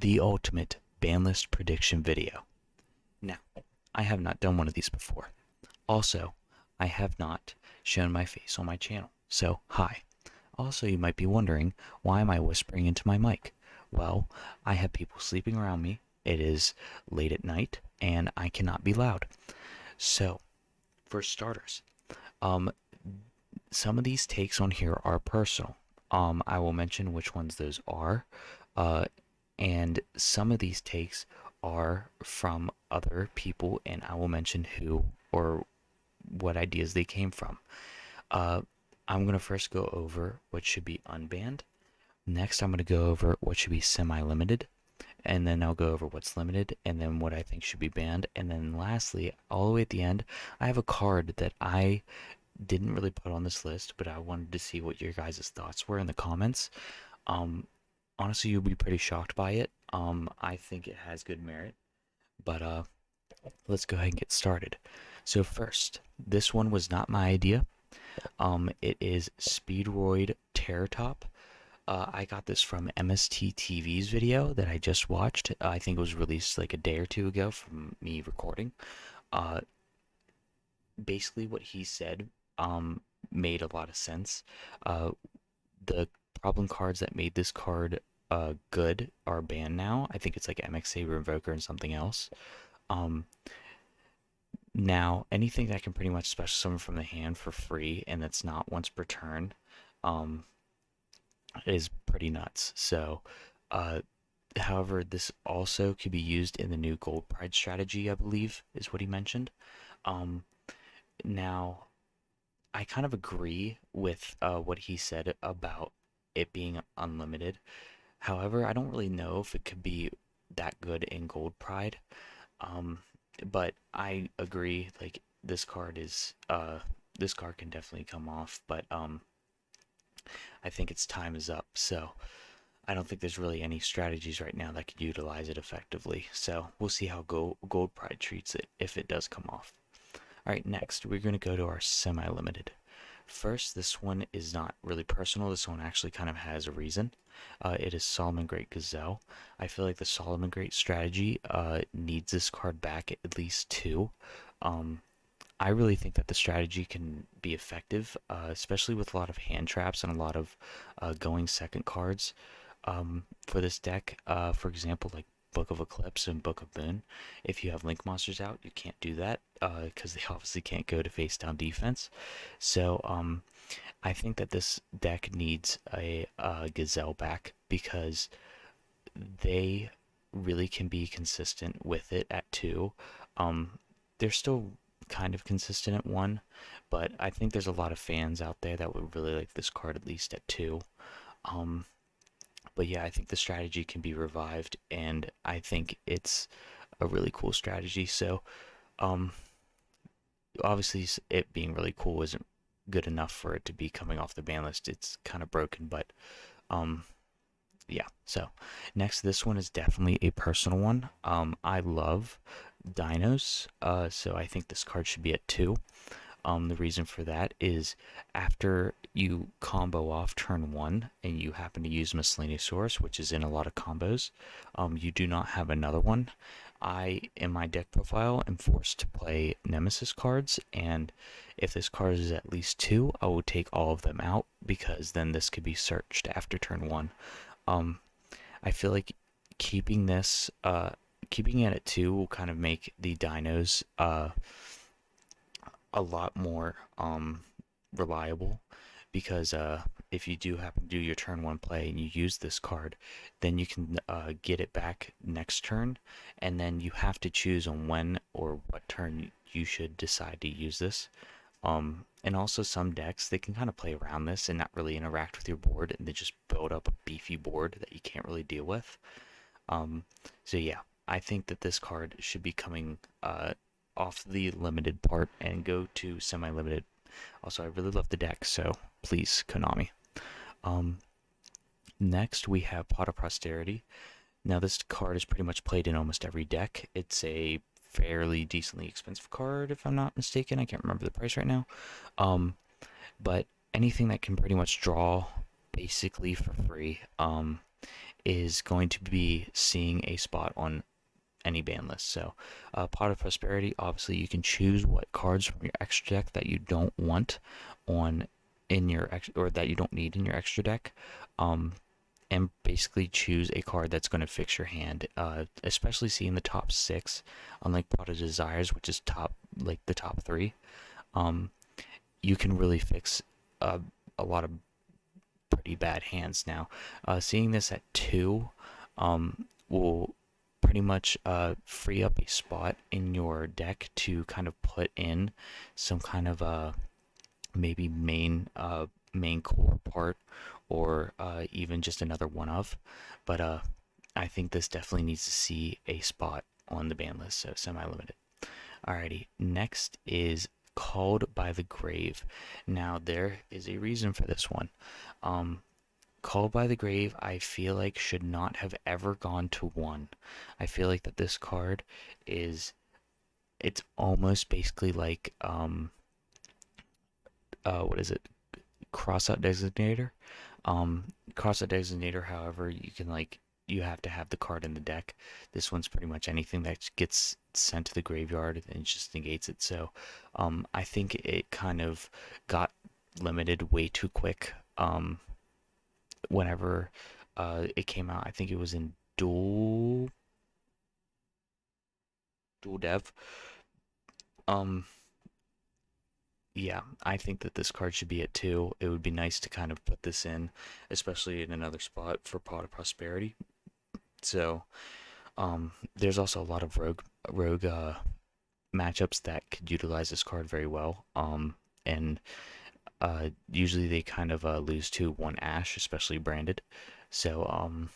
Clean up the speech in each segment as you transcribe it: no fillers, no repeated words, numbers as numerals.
the ultimate ban list prediction video. Now, I have not done one of these before. Also, I have not shown my face on my channel, so hi. Also, you might be wondering, why am I whispering into my mic? Well, I have people sleeping around me, it is late at night, and I cannot be loud. So, for starters, um, some of these takes on here are personal. I will mention which ones those are. Uh, and some of these takes are from other people, and I will mention who or what ideas they came from. Uh, I'm going to first go over what should be unbanned. Next, I'm going to go over what should be semi-limited. And then I'll go over what's limited, and then what I think should be banned. And then lastly, all the way at the end, I have a card that I didn't really put on this list, but I wanted to see what your guys' thoughts were in the comments. Um, Honestly, you'll be pretty shocked by it. I think it has good merit, but let's go ahead and get started. So first, this one was not my idea. It is Speedroid Terror Top. I got this from MST TV's video that I just watched. I think it was released like a day or two ago from me recording. Uh, Basically, what he said made a lot of sense. The problem cards that made this card good are banned now. I think it's like MX Saber Invoker and something else. Um, Now, anything that can pretty much special summon from the hand for free and that's not once per turn um, is pretty nuts. So, uh, however, this also could be used in the new Gold Pride strategy, I believe, is what he mentioned. Um, Now, I kind of agree with what he said about it being unlimited. However, I don't really know if it could be that good in Gold Pride. Um, but I agree, like this card can definitely come off, but I think its time is up. So I don't think there's really any strategies right now that could utilize it effectively. So we'll see how Gold Pride treats it if it does come off. All right, next we're going to go to our semi-limited. First, this one is not really personal. This one actually kind of has a reason. It is Solomon Great Gazelle. I feel like the Solomon Great strategy needs this card back at least two. Um, I really think that the strategy can be effective, especially with a lot of hand traps and a lot of going second cards for this deck. For example, like Book of Eclipse and Book of Moon. If you have Link monsters out, you can't do that because they obviously can't go to face down defense. So I think that this deck needs a Gazelle back because they really can be consistent with it at two. They're still kind of consistent at one, but I think there's a lot of fans out there that would really like this card at least at two. Um, but yeah, I think the strategy can be revived, and I think it's a really cool strategy. So, um, obviously, it being really cool isn't good enough for it to be coming off the ban list. It's kind of broken, but um, yeah. So, next, this one is definitely a personal one. I love dinos, so I think this card should be at two. The reason for that is after you combo off turn one and you happen to use Miscellaneous Source, which is in a lot of combos, you do not have another one. I, in my deck profile, am forced to play Nemesis cards, and if this card is at least two, I will take all of them out because then this could be searched after turn one. Um, I feel like keeping this, keeping it at two will kind of make the dinos, a lot more reliable because if you do happen to do your turn one play and you use this card, then you can get it back next turn, and then you have to choose on when or what turn you should decide to use this. And also some decks, they can kind of play around this and not really interact with your board, and they just build up a beefy board that you can't really deal with. Um, so yeah, I think that this card should be coming off the limited part and go to semi-limited. Also, I really love the deck, so please, Konami. Um, Next, we have Pot of Prosperity. Now, this card is pretty much played in almost every deck. It's a fairly decently expensive card, if I'm not mistaken. I can't remember the price right now. Um, but anything that can pretty much draw basically for free is going to be seeing a spot on any ban list. So, Pot of Prosperity, obviously, you can choose what cards from your extra deck that you don't want on in your or that you don't need in your extra deck. And basically choose a card that's going to fix your hand, especially seeing the top six, unlike Pot of Desires, which is like the top three. Um, you can really fix a lot of pretty bad hands now. Seeing this at two will pretty much free up a spot in your deck to kind of put in some kind of maybe main core part, or even just another one of. But I think this definitely needs to see a spot on the ban list, so semi-limited. Alrighty, next is Called by the Grave. Now there is a reason for this one. Called by the Grave, I feel like should not have ever gone to one. I feel like that this card is, it's almost basically like what is it? Crossout Designator. Crossout Designator, however, you can like, you have to have the card in the deck. This one's pretty much anything that gets sent to the graveyard and just negates it. So I think it kind of got limited way too quick. Whenever it came out, I think it was in dual dev. Um, yeah, I think that this card should be at two. It would be nice to kind of put this in, especially in another spot for Pot of Prosperity. So, there's also a lot of rogue matchups that could utilize this card very well. And usually they kind of lose to one Ash, especially branded. So,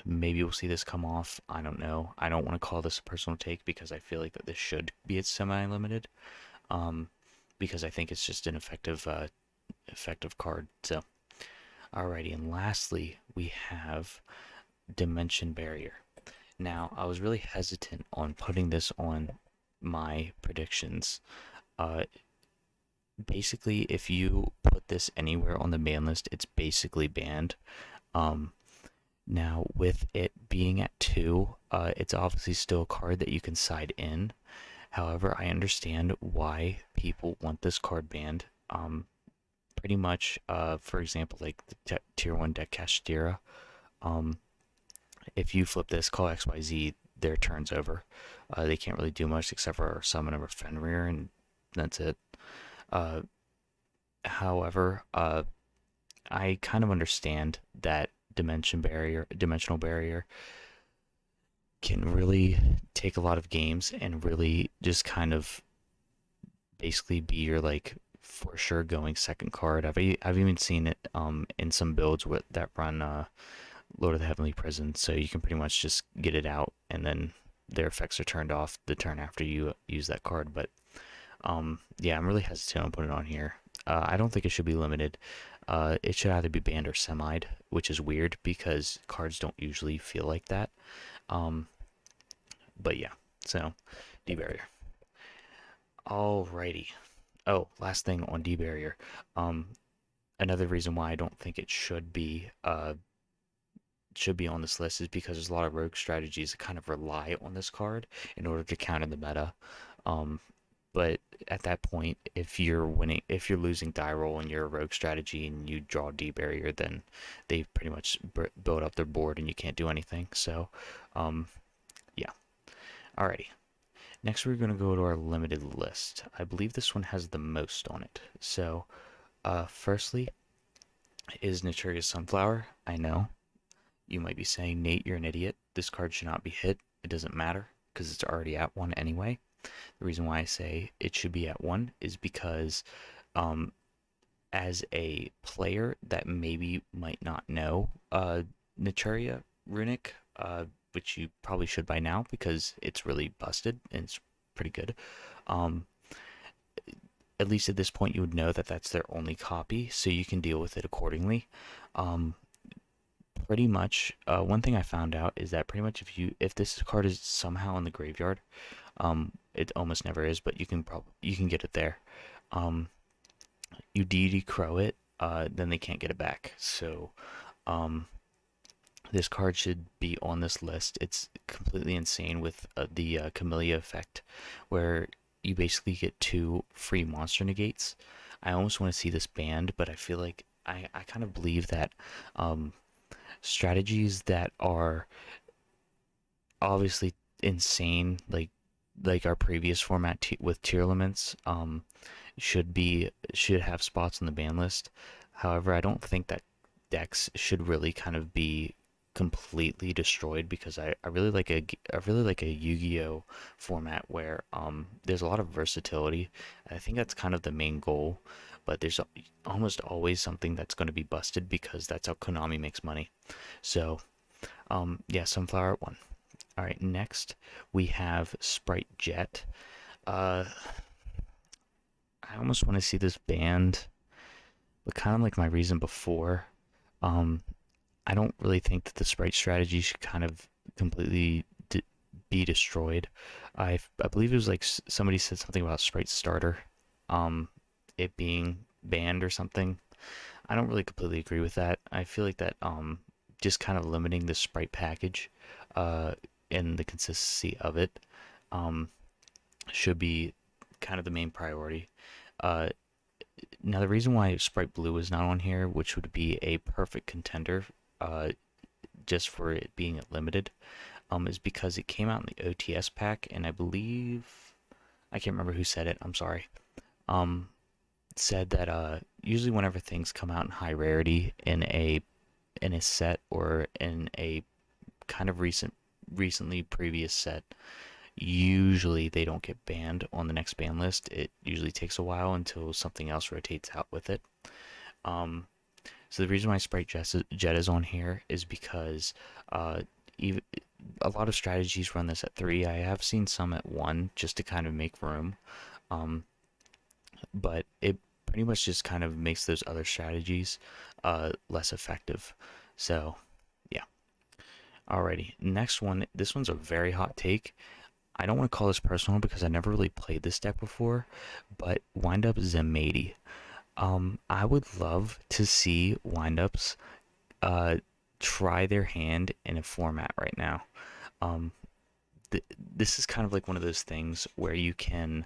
maybe we'll see this come off. I don't know. I don't want to call this a personal take because I feel like that this should be at semi-limited. Um, because I think it's just an effective card. So, alrighty, and lastly, we have Dimension Barrier. Now, I was really hesitant on putting this on my predictions. Uh, Basically, if you put this anywhere on the ban list, it's basically banned. Um, Now, with it being at two, it's obviously still a card that you can side in. However, I understand why people want this card banned. Pretty much, for example, like the tier one deck Kashtira. Um, if you flip this, call XYZ, their turn's over. They can't really do much except for summon a Fenrir, and that's it. Uh, However, I kind of understand that dimensional barrier can really take a lot of games and really just kind of basically be your like for sure going second card. I've even seen it in some builds that run Lord of the Heavenly Prison, so you can pretty much just get it out and then their effects are turned off the turn after you use that card. But yeah, I'm really hesitant on putting it on here. I don't think it should be limited. It should either be banned or semied, which is weird because cards don't usually feel like that. Um, but yeah, so D-barrier. Alrighty. Oh, last thing on D-barrier. Um, Another reason why I don't think it should be on this list is because there's a lot of rogue strategies that kind of rely on this card in order to counter the meta. Um, but at that point, if you're losing die roll in your rogue strategy and you draw D barrier, then they pretty much build up their board and you can't do anything. So, um, yeah. Alrighty. Next, we're going to go to our limited list. I believe this one has the most on it. So, firstly, is Naturia's Sunflower. I know you might be saying, Nate, you're an idiot. This card should not be hit. It doesn't matter because it's already at one anyway. The reason why I say it should be at one is because, um, as a player that maybe might not know Naturia Runic, which you probably should by now because it's really busted and it's pretty good. Um, at least at this point, you would know that that's their only copy, so you can deal with it accordingly. Um, Pretty much, one thing I found out is that pretty much if this card is somehow in the graveyard, it almost never is, but you can get it there. Um, you deity crow it, then they can't get it back. So, um, This card should be on this list. It's completely insane with the Camellia effect, where you basically get 2 free monster negates. I almost want to see this banned, but I feel like I kind of believe that um, strategies that are obviously insane, like our previous format with tier limits, should have spots on the ban list. However, I don't think that decks should really kind of be completely destroyed, because I really like a Yu-Gi-Oh format where there's a lot of versatility. I think that's kind of the main goal, but there's almost always something that's going to be busted, because that's how Konami makes money. So yeah, Sunflower at 1. All right, next we have Sprite Jet. Uh, I almost want to see this banned, but kind of like my reason before. Um, I don't really think that the Sprite strategy should kind of completely be destroyed. I believe it was like somebody said something about Sprite Starter, um, it being banned or something. I don't really completely agree with that. I feel like that just kind of limiting the Sprite package, uh, and the consistency of it, um, should be kind of the main priority. Uh, Now, the reason why Sprite Blue is not on here, which would be a perfect contender, uh, just for it being limited, is because it came out in the OTS pack, and I believe I can't remember who said it. I'm sorry. Um, Said that usually whenever things come out in high rarity in a set, or in a kind of recently previous set, usually they don't get banned on the next ban list. It usually takes a while until something else rotates out with it. Um, so the reason why Sprite Jet is on here is because even a lot of strategies run this at 3. I have seen some at 1 just to kind of make room, um, but it pretty much just kind of makes those other strategies less effective. So yeah. Alrighty, next one. This one's a very hot take. I don't want to call this personal because I never really played this deck before, but Windup Zemadi. I would love to see Windups uh try their hand in a format right now. Um, this is kind of like one of those things where you can,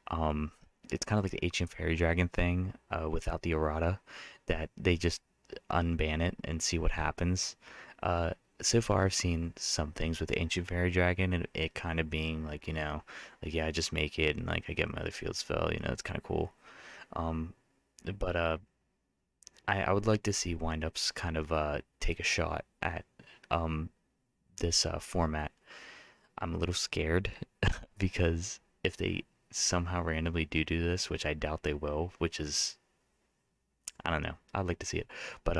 um, it's kind of like the Ancient Fairy Dragon thing, without the errata, that they just unban it and see what happens. Uh, so far, I've seen some things with the Ancient Fairy Dragon, and it kind of being like, like, yeah, I just make it and like I get my other field spell, it's kind of cool. Um, but I would like to see windups kind of take a shot at um this format. I'm a little scared because if they somehow randomly do this, which I doubt they will, which is, I don't know, I'd like to see it. But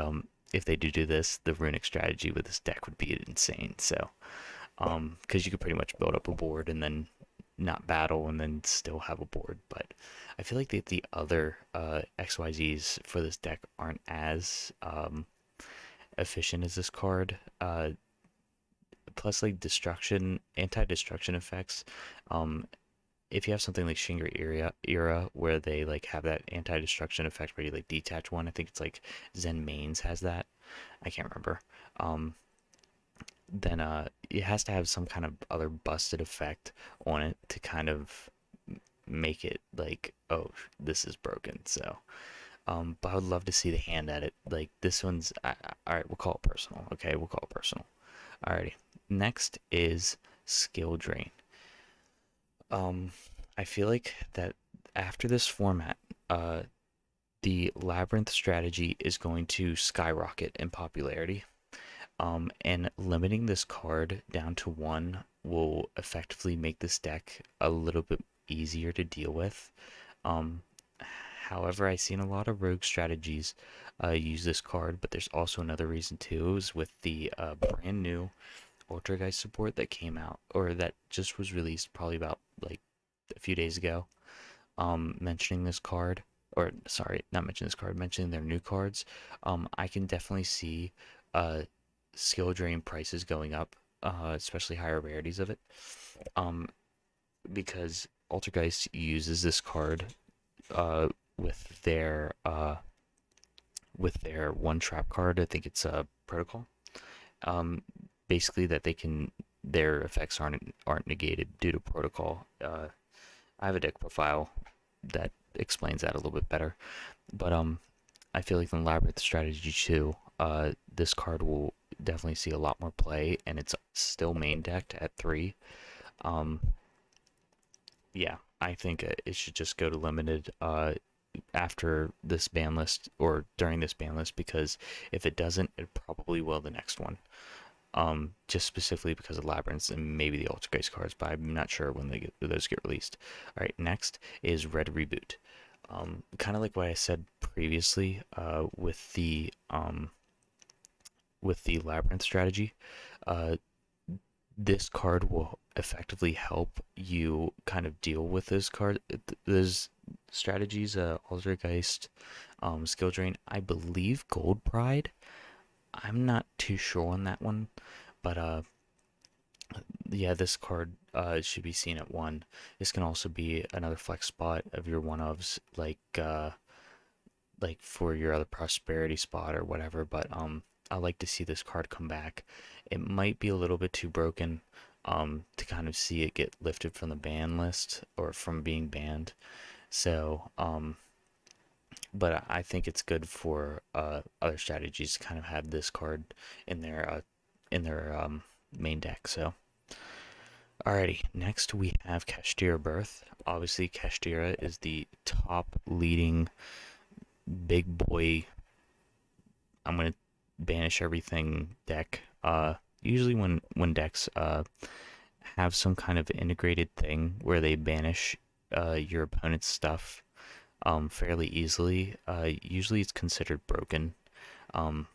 if they do this, the runic strategy with this deck would be insane. So because you could pretty much build up a board and then not battle and then still have a board. But I feel like the other XYZs for this deck aren't as efficient as this card. Plus, like anti-destruction effects. Um, if you have something like Shinra era where they like have that anti-destruction effect where you like detach one, I think it's like Zen Mains has that. I can't remember. Um, then it has to have some kind of other busted effect on it to kind of make it like, oh, this is broken. So but I would love to see the hand at it. Like this one's all right, we'll call it personal. Okay, we'll call it personal. Alrighty. Next is skill drain. um I feel like that after this format, uh the labyrinth strategy is going to skyrocket in popularity. And limiting this card down to 1 will effectively make this deck a little bit easier to deal with. Um, However, I've seen a lot of rogue strategies use this card, but there's also another reason too, is with the brand new Ultrageist support that came out, or that just was released probably about like a few days ago, mentioning this card, or sorry, not mentioning this card, mentioning their new cards. I can definitely see uh, skill drain prices going up, especially higher rarities of it, um, because Altergeist uses this card uh, with their one trap card. I think it's a protocol. Um, basically that their effects aren't negated due to protocol. I have a deck profile that explains that a little bit better. But I feel like in Labyrinth Strategy 2, this card will definitely see a lot more play, and it's still main decked at 3. Um, yeah, I think it should just go to limited after this ban list or during this ban list, because if it doesn't, it probably will the next one. Just specifically because of Labyrinths and maybe the Ultra cards, but I'm not sure when those get released. All right, next is Red Reboot. Kind of like what I said previously with the Labyrinth strategy. Uh, this card will effectively help you kind of deal with those strategies. Altergeist, Skill Drain. I believe Gold Pride. I'm not too sure on that one, but yeah, this card should be seen at 1. This can also be another flex spot of your one ofs, like for your other prosperity spot or whatever. But I like to see this card come back. It might be a little bit too broken to kind of see it get lifted from the ban list or from being banned. So but I think it's good for other strategies to kind of have this card in their main deck. So alrighty, next we have Kashtira Birth. Obviously, Kashtira is the top leading big boy. I'm gonna banish everything deck. Usually when decks have some kind of integrated thing where they banish your opponent's stuff fairly easily, usually it's considered broken. Um,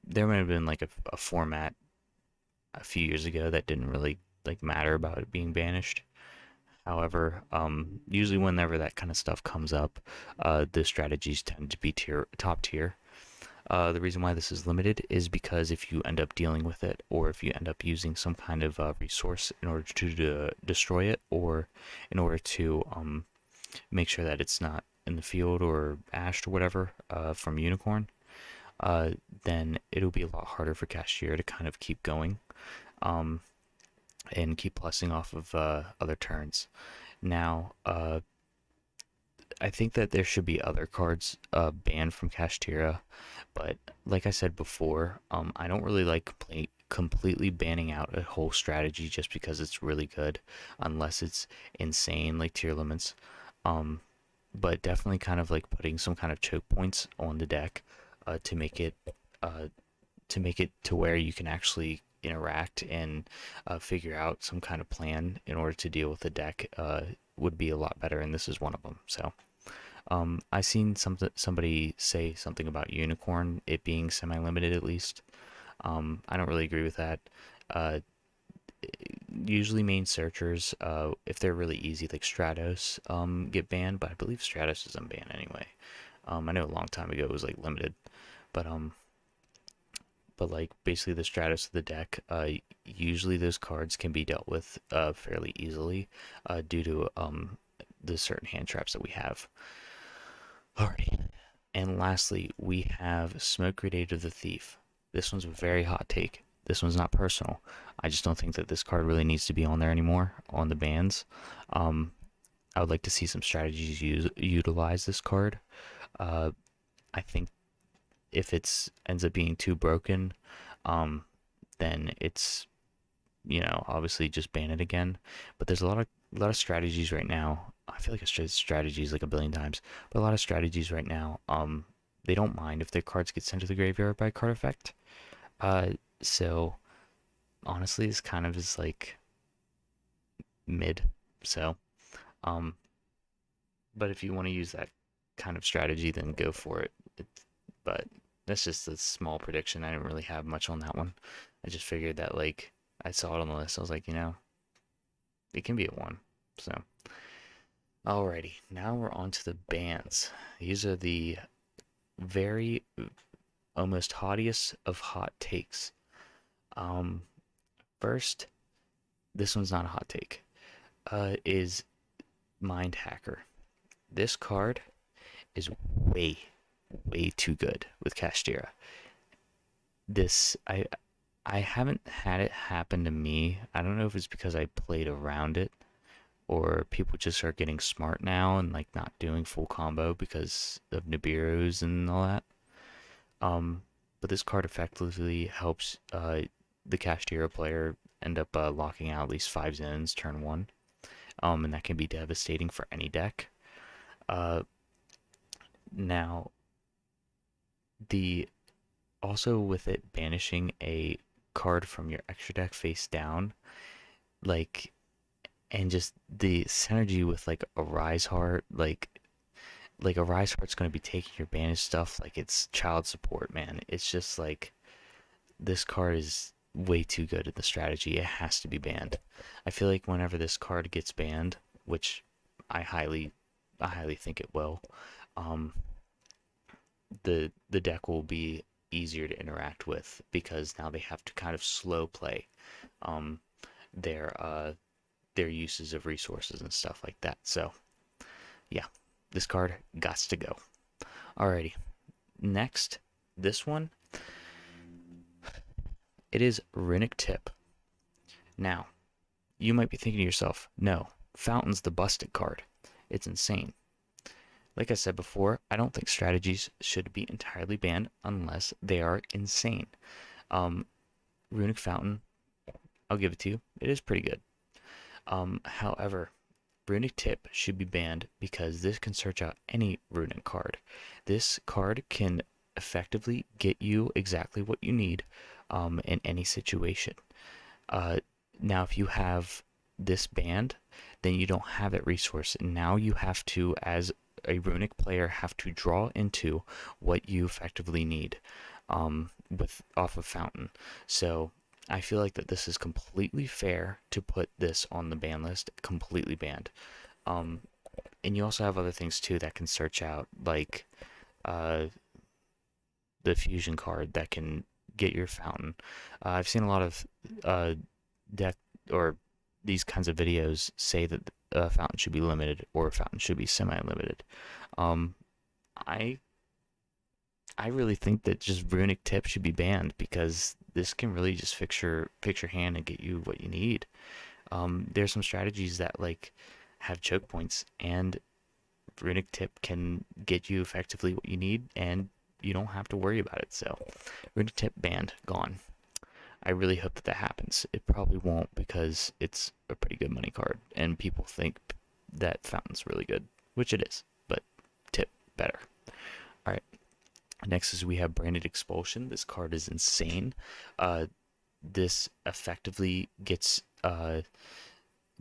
there might have been like a format a few years ago that didn't really like matter about it being banished. However, usually whenever that kind of stuff comes up, the strategies tend to be top tier. The reason why this is limited is because if you end up dealing with it, or if you end up using some kind of resource in order to destroy it, or in order to make sure that it's not in the field or ashed or whatever from Unicorn, uh, then it'll be a lot harder for Cashier to kind of keep going um, and keep plussing off of other turns. Now, I think that there should be other cards banned from Kashtira, but like I said before, I don't really like completely banning out a whole strategy just because it's really good, unless it's insane like tier limits. Um, but definitely kind of like putting some kind of choke points on the deck to make it uh, to where you can actually interact and figure out some kind of plan in order to deal with the deck would be a lot better, and this is one of them. So I seen somebody say something about Unicorn, it being semi-limited at least. I don't really agree with that. Uh, Usually main searchers, if they're really easy, like Stratos, get banned, but I believe Stratos is unbanned anyway. I know a long time ago it was like limited, but like basically the Stratos of the deck, usually those cards can be dealt with fairly easily due to the certain hand traps that we have. Alrighty. And lastly, we have Smoke Grenade of the Thief. This one's a very hot take. This one's not personal. I just don't think that this card really needs to be on there anymore on the bans. Um, I would like to see some strategies utilize this card. Uh, I think if it's ends up being too broken, um, then it's obviously just ban it again. But there's a lot of strategies right now. I feel like I said strategies like a billion times, but a lot of strategies right now, they don't mind if their cards get sent to the graveyard by card effect. Uh, so honestly, this kind of is like mid. So, um, but if you want to use that kind of strategy, then go for it. But that's just a small prediction. I didn't really have much on that one. I just figured that like I saw it on the list. I was like, it can be a 1. So, alrighty, now we're on to the bans. These are the very almost hottiest of hot takes. Um, First, this one's not a hot take. Is Mind Hacker. This card is way, way too good with Kashtira. This I haven't had it happen to me. I don't know if it's because I played around it or people just are getting smart now and like not doing full combo because of Nibiru's and all that. Um, but this card effectively helps the Cashtira player end up locking out at least 5 zones turn one. And that can be devastating for any deck. Uh, now the also with it banishing a card from your extra deck face down, like, and just the synergy with like a Rise Heart, like a Rise Heart's going to be taking your banished stuff like it's child support, man. It's just like this card is way too good at the strategy. It has to be banned. I feel like whenever this card gets banned, which I highly, I highly think it will, um, the deck will be easier to interact with because now they have to kind of slow play um, their their uses of resources and stuff like that. So yeah, this card gots to go. Alrighty, next, this one, it is Runic Tip. Now, you might be thinking to yourself, no, Fountain's the busted card. It's insane. Like I said before, I don't think strategies should be entirely banned unless they are insane. Um, Runic Fountain, I'll give it to you. It is pretty good. However, Runic Tip should be banned because this can search out any runic card. This card can effectively get you exactly what you need in any situation. Uh, Now, if you have this banned, then you don't have that resource. And now you have to, as a runic player, have to draw into what you effectively need with off of Fountain. So I feel like that this is completely fair to put this on the ban list, completely banned. Um, and you also have other things too that can search out, like uh, the fusion card that can get your Fountain. I've seen a lot of uh, deck or these kinds of videos say that Fountain should be limited or Fountain should be semi-limited. Um, I I really think that just Runic Tip should be banned because this can really just fix your hand and get you what you need. There's some strategies that like have choke points, and Runic Tip can get you effectively what you need, and you don't have to worry about it. So, Runic Tip banned, gone. I really hope that that happens. It probably won't because it's a pretty good money card, and people think that Fountain's really good, which it is, but Tip better. All right. Next is we have Branded Expulsion. This card is insane. This effectively gets a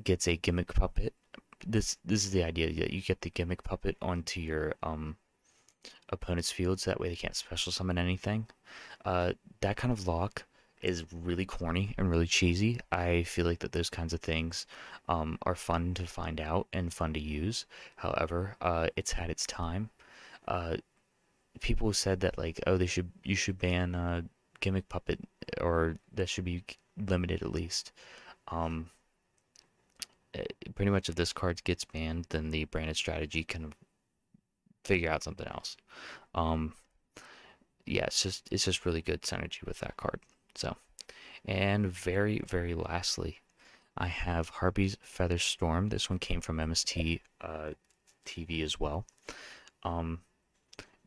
gimmick puppet. This is the idea that you get the gimmick puppet onto your opponent's field, so that way they can't special summon anything. That kind of lock is really corny and really cheesy. I feel like that those kinds of things are fun to find out and fun to use. However, it's had its time. Uh, People said that like, oh, you should ban gimmick puppet, or that should be limited at least. Um, Pretty much if this card gets banned, then the branded strategy can figure out something else. Um, yeah, it's just really good synergy with that card. So, and very lastly, I have Harpy's Feather Storm. This one came from MST TV as well. Um,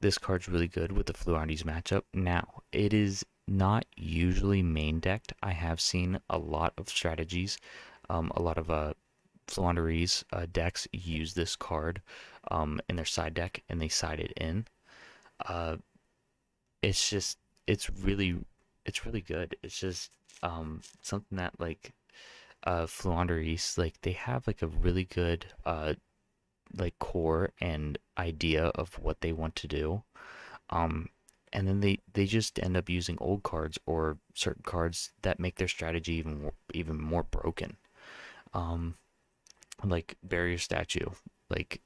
this card's really good with the Fluardes matchup. Now, it is not usually main decked. I have seen a lot of strategies, a lot of Fluanderies decks use this card in their side deck, and they side it in. Uh, it's just it's really good. It's just something that like Fluanderies, like they have like a really good like core and idea of what they want to do. Um, and then they just end up using old cards or certain cards that make their strategy even more broken. Um, like Barrier Statue, like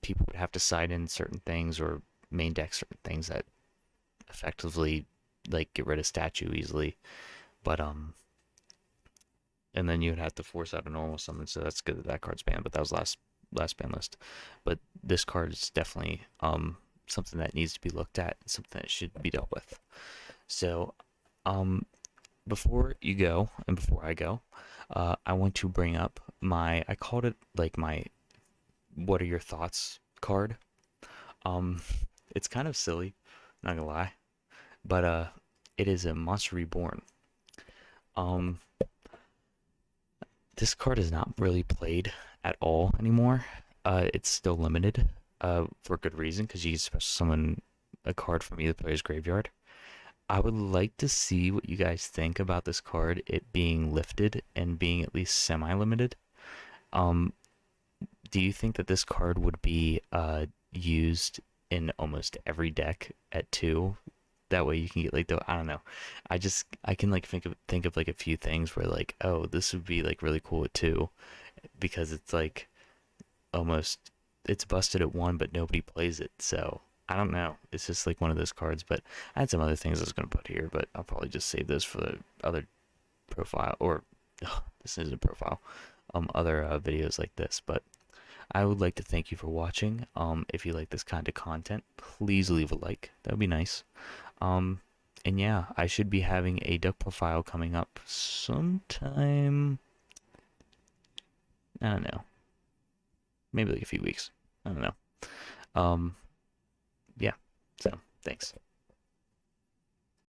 people would have to side in certain things or main deck certain things that effectively like get rid of statue easily. But and then you would have to force out a normal summon, so that's good that that card's banned. But that was last ban list. But this card is definitely something that needs to be looked at, something that should be dealt with. So before you go and before I go, I want to bring up I called it like my what are your thoughts card. Um, it's kind of silly, not gonna lie, but it is a Monster Reborn. Um, this card is not really played at all anymore. It's still limited, for good reason, because you can special summon a card from either player's graveyard. I would like to see what you guys think about this card, it being lifted and being at least semi-limited. Um, do you think that this card would be used in almost every deck at 2? That way you can get like the I don't know. I can like think of like a few things where like, oh, this would be like really cool at 2 because it's like almost it's busted at 1 but nobody plays it. So I don't know. It's just like one of those cards, but I had some other things I was gonna put here, but I'll probably just save those for the other profile or this isn't a profile. Other videos like this, but I would like to thank you for watching. If you like this kind of content, please leave a like. That would be nice. Um, and yeah, I should be having a duck profile coming up sometime. I don't know. Maybe like a few weeks. I don't know. Um, yeah. So thanks.